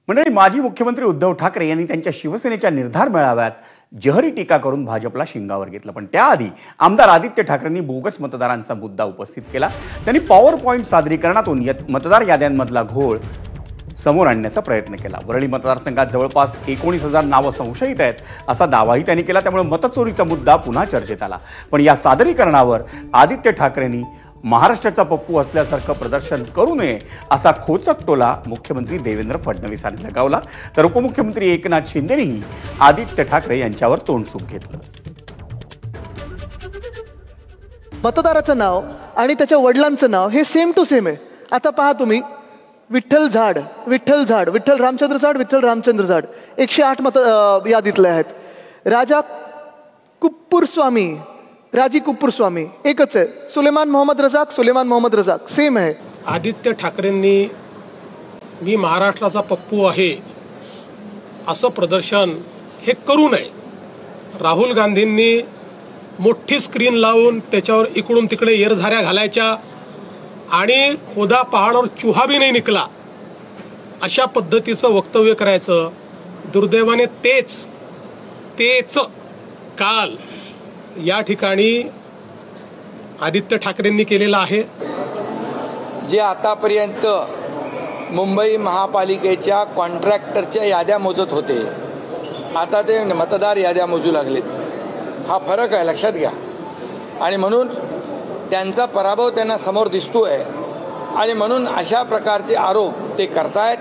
मंडळी, माजी मुख्यमंत्री उद्धव ठाकरे यांनी त्यांच्या शिवसेनेच्या निर्धार मेळाव्यात जहरी टीका करून भाजपला शिंगावर घेतलं. पण त्याआधी आमदार आदित्य ठाकरेंनी बोगस मतदारांचा मुद्दा उपस्थित केला. त्यांनी पॉवर पॉइंट सादरीकरणातून मतदार याद्यांमधला घोळ समोर आणण्याचा प्रयत्न केला. वरळी मतदारसंघात जवळपास 19,000 नावं संशयित आहेत असा दावाही त्यांनी केला. त्यामुळे मतचोरीचा मुद्दा पुन्हा चर्चेत आला. पण या सादरीकरणावर आदित्य ठाकरेंनी महाराष्ट्राचा पप्पू असल्यासारखं प्रदर्शन करू नये असा खोचक टोला मुख्यमंत्री देवेंद्र फडणवीसांनी लगावला. तर उपमुख्यमंत्री एकनाथ शिंदेनेही आदित्य ठाकरे यांच्यावर तोंडसूप घेतलं. मतदाराचं नाव आणि त्याच्या वडिलांचं नाव हे सेम टू सेम आहे. आता पहा तुम्ही, विठ्ठल झाड, विठ्ठल झाड, विठ्ठल रामचंद्र झाड, विठ्ठल रामचंद्र झाड 108 यादीतले आहेत. राजा कुप्पूर स्वामी, राजी कुप्पूर स्वामी एकच आहे. सुलेमान मोहम्मद रजाक, सुलेमान मोहम्मद रजाक सेम आहे. आदित्य ठाकरेंनी मी महाराष्ट्राचा पप्पू आहे असं प्रदर्शन हे करू नये. राहुल गांधींनी मोठी स्क्रीन लावून त्याच्यावर इकडून तिकडे येरझाऱ्या घालायच्या आणि खोदा पहाडावर चुहा भी नाही निकला अशा पद्धतीचं वक्तव्य करायचं. दुर्दैवाने तेच काल या ठिकाणी आदित्य ठाकरेंनी केलेलं आहे. जे आतापर्यंत मुंबई महापालिकेच्या कॉन्ट्रॅक्टरच्या याद्या मोजत होते, आता ते मतदार याद्या मोजू लागलेत. हा फरक आहे, लक्षात घ्या. आणि म्हणून त्यांचा पराभव त्यांना समोर दिसतोय आणि म्हणून अशा प्रकारचे आरोप ते करतायत.